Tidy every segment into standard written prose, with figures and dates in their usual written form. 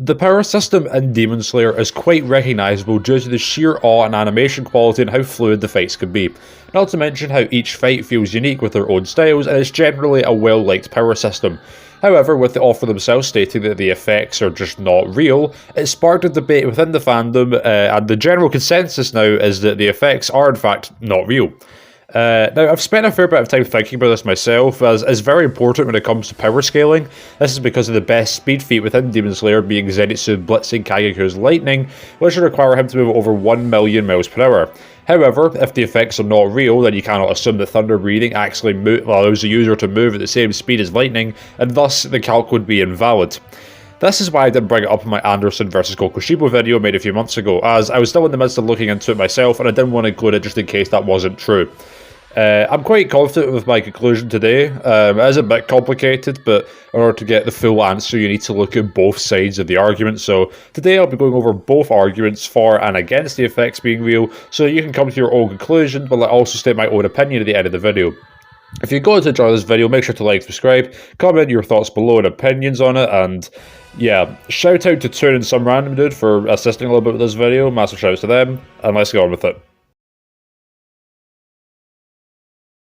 The power system in Demon Slayer is quite recognisable due to the sheer awe and animation quality and how fluid the fights can be. Not to mention how each fight feels unique with their own styles, and it's generally a well-liked power system. However, with the author themselves stating that the effects are just not real, it sparked a debate within the fandom, and the general consensus now is that the effects are in fact not real. Now, I've spent a fair bit of time thinking about this myself, as it's very important when it comes to power scaling. This is because of the best speed feat within Demon Slayer being Zenitsu blitzing Kageku's lightning, which would require him to move over 1 million miles per hour. However, if the effects are not real, then you cannot assume that thunder breathing actually allows the user to move at the same speed as lightning, and thus the calc would be invalid. This is why I didn't bring it up in my Anderson vs Kokushibo video made a few months ago, as I was still in the midst of looking into it myself and I didn't want to include it just in case that wasn't true. I'm quite confident with my conclusion today. It is a bit complicated, but in order to get the full answer you need to look at both sides of the argument. So today I'll be going over both arguments for and against the effects being real, so you can come to your own conclusion, but I'll also state my own opinion at the end of the video. If you're going to enjoy this video, make sure to like, subscribe, comment your thoughts below and opinions on it, and yeah, shout out to Toon and some random dude for assisting a little bit with this video. Massive shouts to them, and let's get on with it.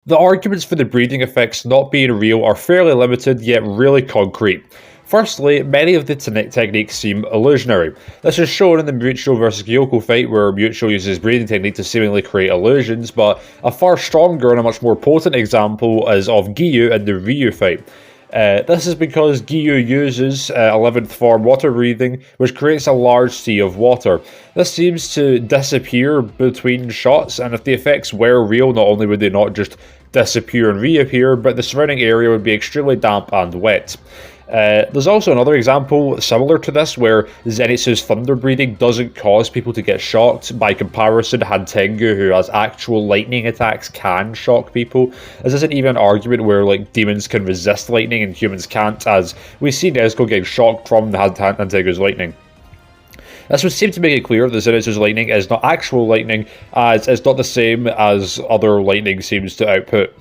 The arguments for the breathing effects not being real are fairly limited, yet really concrete. Firstly, many of the techniques seem illusionary. This is shown in the Mucho vs Gyoko fight, where Mucho uses his breathing technique to seemingly create illusions, but a far stronger and a much more potent example is of Giyu in the Ryu fight. This is because Giyu uses 11th form water breathing, which creates a large sea of water. This seems to disappear between shots, and if the effects were real, not only would they not just disappear and reappear, but the surrounding area would be extremely damp and wet. There's also another example similar to this where Zenitsu's thunder breathing doesn't cause people to get shocked. By comparison, Tengu, who has actual lightning attacks, can shock people. This isn't even an argument where like demons can resist lightning and humans can't, as we see Nezuko getting shocked from Tengu's lightning. This would seem to make it clear that Zenitsu's lightning is not actual lightning, as it's not the same as other lightning seems to output.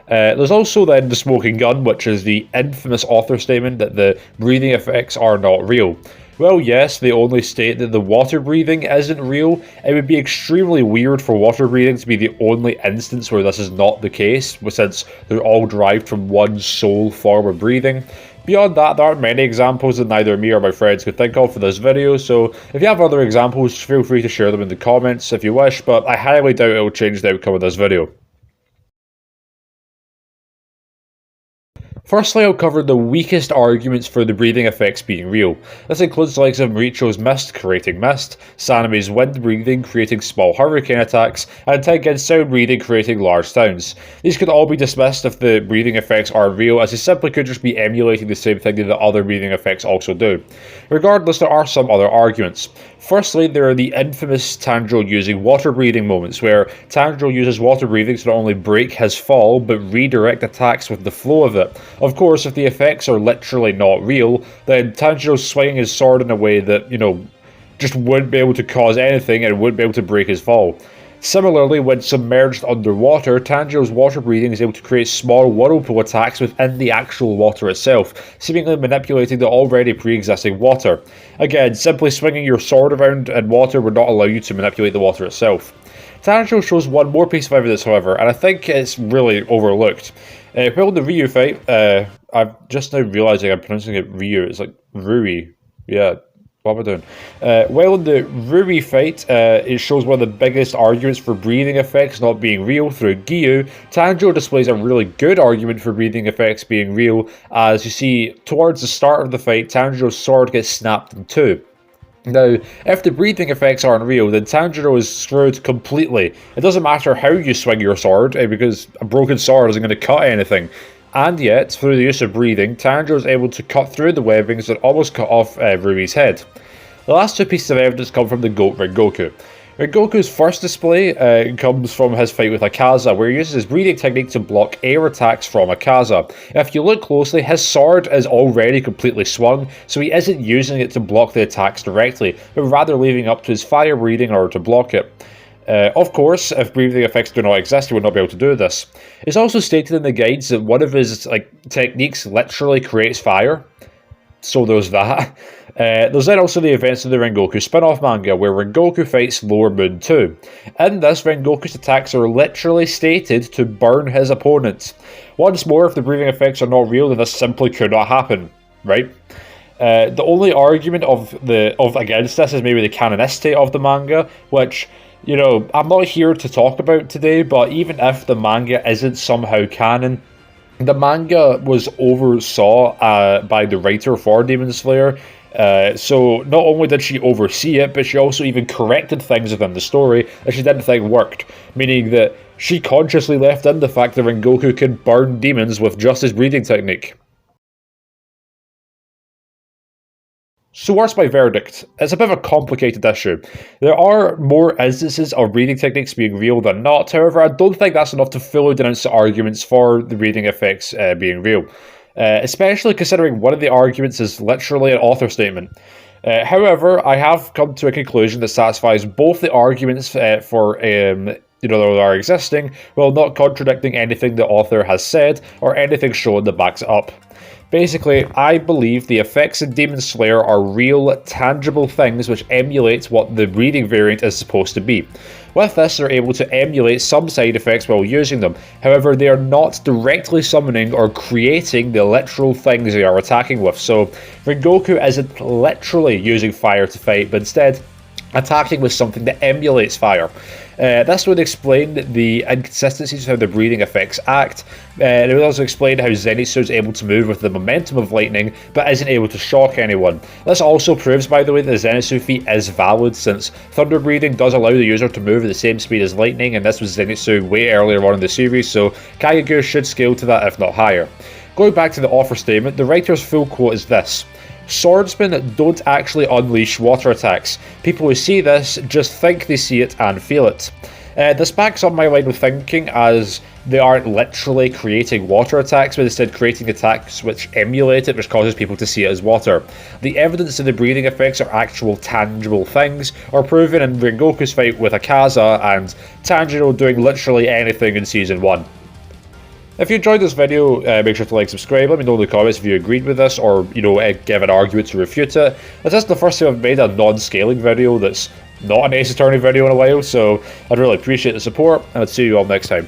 There's also then the smoking gun, which is the infamous author statement that the breathing effects are not real. Well, yes, they only state that the water breathing isn't real. It would be extremely weird for water breathing to be the only instance where this is not the case, since they're all derived from one sole form of breathing. Beyond that, there aren't many examples that neither me or my friends could think of for this video, so if you have other examples, feel free to share them in the comments if you wish, but I highly doubt it will change the outcome of this video. Firstly, I'll cover the weakest arguments for the breathing effects being real. This includes the likes of Maricho's mist creating mist, Saname's wind breathing creating small hurricane attacks, and Tengen's sound breathing creating large sounds. These could all be dismissed if the breathing effects are real, as they simply could just be emulating the same thing that the other breathing effects also do. Regardless, there are some other arguments. Firstly, there are the infamous Tanjiro using water breathing moments, where Tanjiro uses water breathing to not only break his fall, but redirect attacks with the flow of it. Of course, if the effects are literally not real, then Tanjiro's swinging his sword in a way that, just wouldn't be able to cause anything and wouldn't be able to break his fall. Similarly, when submerged underwater, Tanjiro's water breathing is able to create small whirlpool attacks within the actual water itself, seemingly manipulating the already pre-existing water. Again, simply swinging your sword around in water would not allow you to manipulate the water itself. Tanjiro shows one more piece of evidence, however, and I think it's really overlooked. Well, in the Ryu fight, I'm just now realising I'm pronouncing it Ryu, it's like Rui, yeah. What am I doing? Well, in the Rui fight, it shows one of the biggest arguments for breathing effects not being real through Giyu. Tanjiro displays a really good argument for breathing effects being real, as you see, towards the start of the fight, Tanjiro's sword gets snapped in two. Now, if the breathing effects aren't real, then Tanjiro is screwed completely. It doesn't matter how you swing your sword, because a broken sword isn't going to cut anything. And yet, through the use of breathing, Tanjiro is able to cut through the webbings that almost cut off Rui's head. The last two pieces of evidence come from the GOAT Rengoku. Rengoku's first display comes from his fight with Akaza, where he uses his breathing technique to block air attacks from Akaza. If you look closely, his sword is already completely swung, so he isn't using it to block the attacks directly, but rather leaving up to his fire breathing in order to block it. Of course, if breathing effects do not exist, he would not be able to do this. It's also stated in the guides that one of his techniques literally creates fire. So there's that. There's then also the events of the Rengoku spin-off manga, where Rengoku fights Lower Moon 2. In this, Rengoku's attacks are literally stated to burn his opponents. Once more, if the breathing effects are not real, then this simply could not happen, right? The only argument against this is maybe the canonicity of the manga, which, you know, I'm not here to talk about today, but even if the manga isn't somehow canon, the manga was oversaw by the writer for Demon Slayer. So not only did she oversee it, but she also even corrected things within the story that she didn't think worked, meaning that she consciously left in the fact that Rengoku could burn demons with just his breathing technique. So what's my verdict? It's a bit of a complicated issue. There are more instances of breathing techniques being real than not, however I don't think that's enough to fully denounce the arguments for the breathing effects being real. Especially considering one of the arguments is literally an author statement. However, I have come to a conclusion that satisfies both the arguments for that are existing, while not contradicting anything the author has said or anything shown that backs it up. Basically, I believe the effects in Demon Slayer are real, tangible things which emulate what the breathing variant is supposed to be. With this, they're able to emulate some side effects while using them. However, they are not directly summoning or creating the literal things they are attacking with. So, Rengoku isn't literally using fire to fight, but instead attacking with something that emulates fire. This would explain the inconsistencies of how the breathing effects act, and it would also explain how Zenitsu is able to move with the momentum of lightning, but isn't able to shock anyone. This also proves, by the way, that the Zenitsu feat is valid, since thunder breathing does allow the user to move at the same speed as lightning, and this was Zenitsu way earlier on in the series, so Kagekyo should scale to that, if not higher. Going back to the offer statement, the writer's full quote is this: "Swordsmen don't actually unleash water attacks. People who see this just think they see it and feel it." This backs up my line of thinking, as they aren't literally creating water attacks, but instead creating attacks which emulate it, which causes people to see it as water. The evidence of the breathing effects are actual tangible things, or proven in Rengoku's fight with Akaza and Tanjiro doing literally anything in Season 1. If you enjoyed this video, make sure to like, subscribe, let me know in the comments if you agreed with this, or, give an argument to refute it. This is the first time I've made a non-scaling video that's not an Ace Attorney video in a while, so I'd really appreciate the support, and I'll see you all next time.